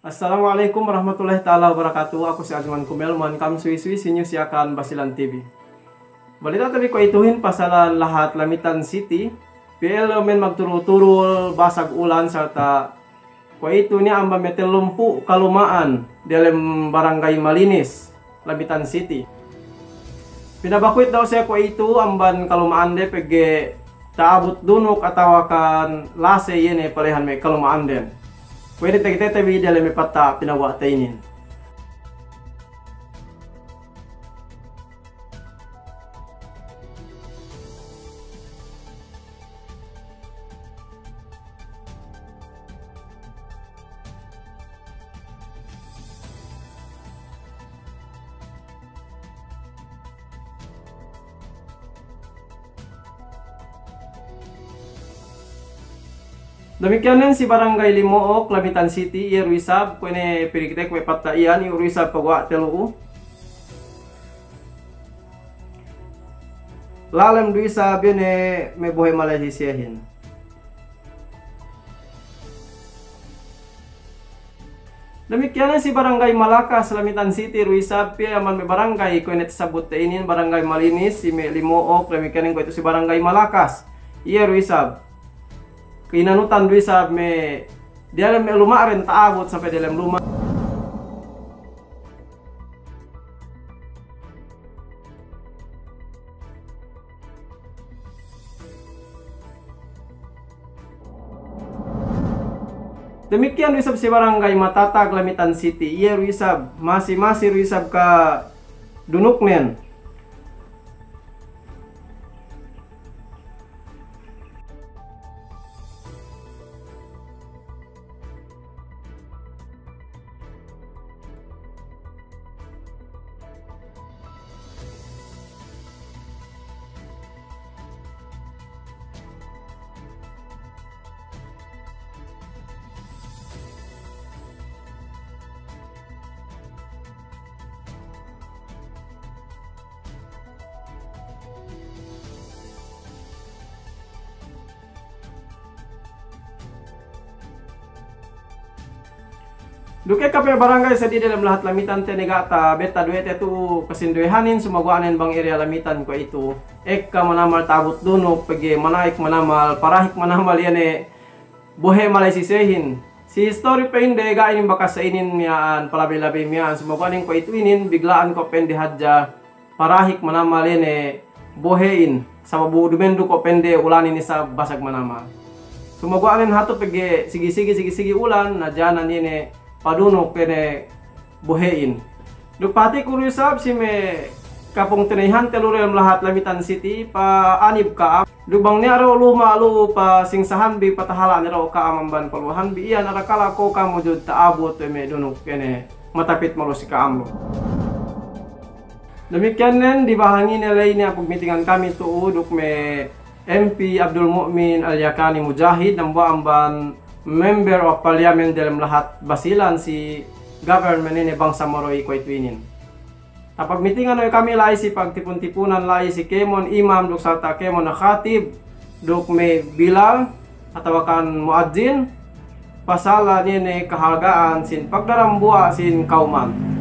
Assalamualaikum warahmatullahi taala wabarakatuh. Aku si Azman Kumelman, kam suwi-suwi sinyo siakan Basilan TV. Balita tabi ko ituhin pasalan lahat Lamitan City. PL men magturo-turol basag ulan serta ko itu ni amba metelumpu kalumaan dalam barangay Malinis, Lamitan City. Pinabakwit daw siya ko itu amban kalumaan de pege taabot dunok atawakan lase yene parehan may kalumaan den. Pwede tagitetabi dalam may pata pinawa tainin. Demikianan si Barangay Limook, Lamitan City, Iruisab, kune piriktek we pataian, Iruisab pagwa telu. Lalem duisab yun may buhay malaysiyahin. Demikianan si Barangay Malakas, Lamitan City, Iruisab, piyaman may barangay, kune sabut tainin, Barangay Malinis, si Limook, demikianan ko ito si Barangay Malakas, Iruisab. Kinanutan dui sa me dalam luma rin taabot sampai dalam luma. Demikian Ruisab si Barangay Matatag, Lamitan City. Iya Ruisab, masih Ruisab ka Dunuknen. Duke kape barangay sa di dalam lahat Lamitan tenegata beta duete tu kasinduehanin sumagwanen bang area Lamitan ko itu ka manamal tabut dunok pege manaik manamal parahik manamal yane buhe malay sisehin si story pa inde gainin bakas sa inin miyaan palabi-labi miyaan sumagwanen ko itu inin biglaan ko pende hadja parahik manamal yane buhein sa mabu dumendo ko pende ulanin ni sa basag manamal sumagwanen hato pege sigi ulan na janan yene padunok kene buhein. Dupati kurusab si me kapong tinihan telurem lahat Lamitan City pa anib ka. Dubang ni araw luma lu pa singsahan bi patahala ni raw ka amamban paluhan bi iyan arakala ko ka mo jud taabot me dunok kene matapit mo si kaamlo. Demikian nen di bahangin nilay niya pagmitingan kami tuudok me MP Abdul Mu'min Al-Yakani Mujahid ng buamban Member of Parliament dalam lahat Basilan si government ini bangsa Moroy ko itwinin. Tapag mitingan ay kami lai si pagtipon-tipunan lai si Kemon Imam duk sarta Kemon na khatib duk may Bilal atawakan muadzin pasala nini kahargaan sin pagdarambua sin kauman.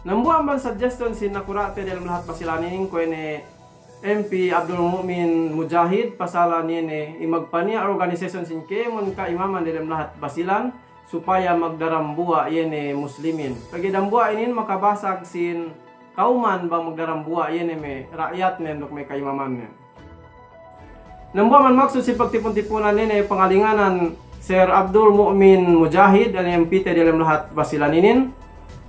Nambuang ban suggestion si nakurate dalam lahat pasilanin ko ni MP Abdul Mumin Mujahid pasala ni imagpania organisasyon sin kemon ka imaman dalam lahat basilan supaya magdarambua yene muslimin. Pagi dambua ini makabasag sin kauman bang magdarambua yene me rakyat nendok me kaimaman ne. Nambua man maksud si pagtipon-tipunan nini pangalinganan Sir Abdul Mumin Mujahid dan MP dalam lahat basilan inin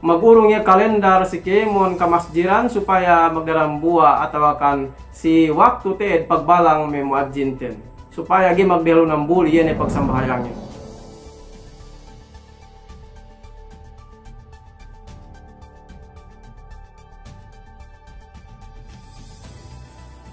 magurung ya kalendar si kemon kamasjiran supaya magdarambua atau kan si waktu ted pagbalang may muadjinten supaya gi magdelo ng buli yan pagsambahayangin.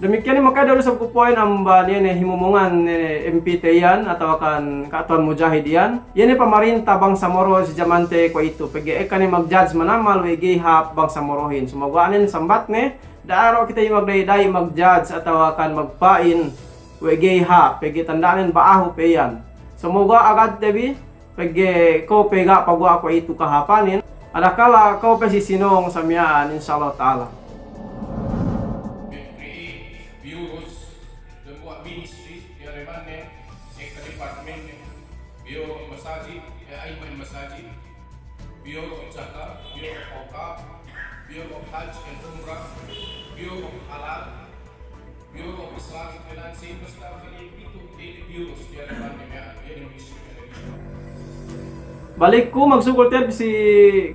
Demikian ni maka dari sa kupoin ang ba niya himumungan ni MPT yan atau kan kaatuan mujahid yan. Yan ni pamarinta bang samoro si Jamante ko ito. Pagi ni mag-judge manamal wegi hap bang samorohin. Sumagwanin sambat ni daaro kita yung magdayday mag-judge atau kan magpain wegi hap. Pagi tandaanin baaho pe yan. Sumugwa agad debi pagi ko pega pagwa ko ito kahapanin. Adakala ko pe si sinong samyaan insyaallah taala. Ministry ya remane ek department Bureau of Masajid Ayman Masajid Bureau of Zakat Bureau of Awqaf Bureau of Hajj and Umrah Bureau of Halal Bureau of Islamic Financing basta itu daily bureaus ya remane ya ministry. Balik ko magsugol ted si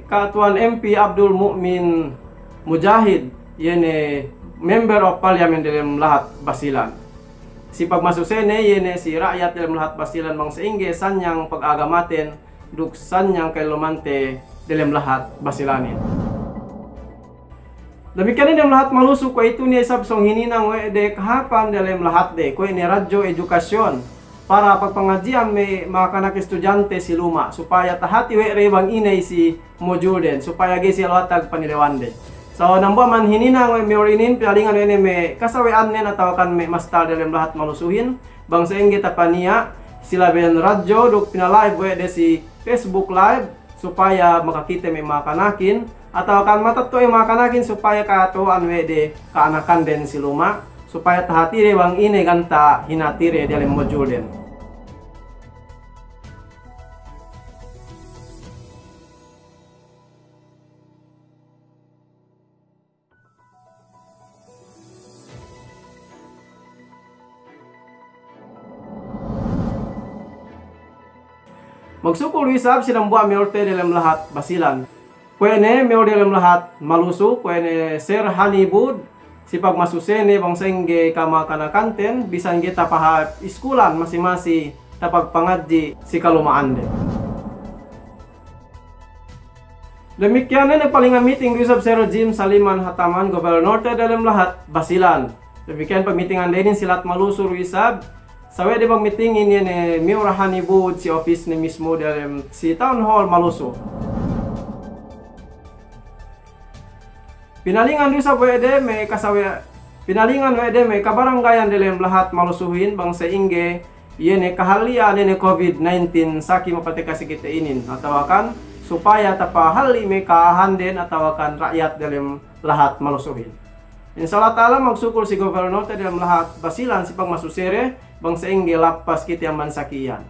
Katuan MP Abdul Mumin Mujahid yan member of parliament dalam lahat basilan. Si pagmasusene yene si rakyat dalam lahat basilan mang saingge sanyang pag-agamaten duk sanyang kailumante dalam lahat basilanin. Demikian dalam lahat malusuk ko itu ni sabsong hininang de kahapan dalam lahat de ko ini radyo edukasyon para pagpangajian may mga kanak estudyante si luma supaya tahati we rebang inay si module supaya gi si latag panilewan de. So nambua man hininang may miorinin pialingan ini may kasawian nen atau kan may mastal dalam lahat malusuhin bangsa inggi tapania sila ben radyo duk pinalive we de si Facebook live supaya makakita may makanakin atau kan matatuy makanakin supaya katuan we de kaanakan den si luma supaya tahatire bang ini ganta hinatire dalam module den. Magsukul wisab silang buah meorte dalam lahat basilan. Kuene meor dalam lahat malusu, kuene Sir Hanibud, si pagmasusene bang sengge kama kanakanten, bisan kita pahat iskulan masing-masing tapag pangadji si kalumaan de. Demikian na palingan meeting wisab Sir Jim Saliman Hataman, Gobernador dalam lahat basilan. Demikian pag-meetingan din silat malusu wisab. Sawe di pag-meeting ini ni Miura Hanibud si office ni mismo dalam si Town Hall Malusu. Pinalingan di sa wede may kasawe pinalingan wede may kabaranggayan dalam lahat malusuhin bang sa ingge yene kahalian ni COVID-19 saki mapatikasi kita inin atawakan supaya tapahali may kahanden atawakan rakyat dalam lahat malusuhin. Insyaallah taala magsukul si gobernador dalam lahat basilan si pagmasusere bang sa ingge lapas kita yang mansakian.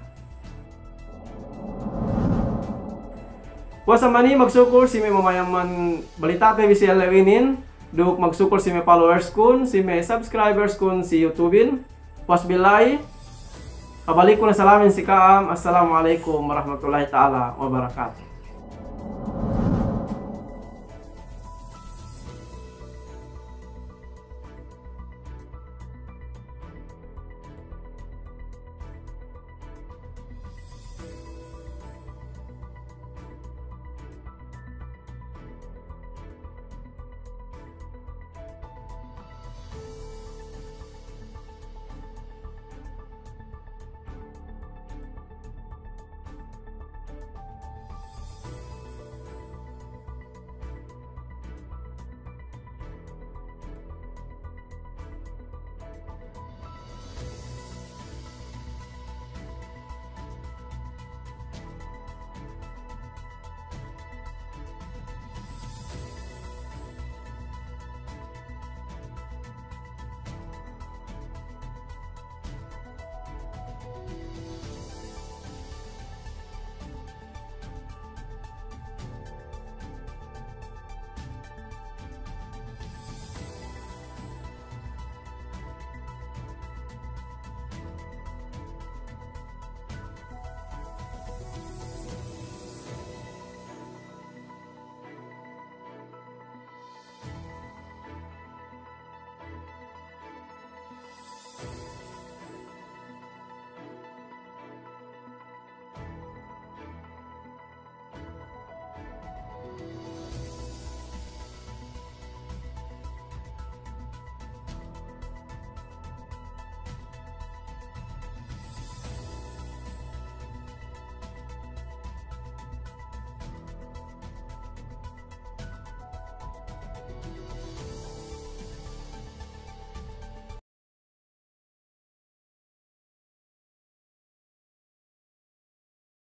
Puasa mani magsukul si may mamayaman balita te bisi alawinin duk magsukul si may followers kun si may subscribers kun si YouTubein. Puas bilay kabalik ko na salamin si Kaam. Assalamualaikum warahmatullahi taala wabarakatuh.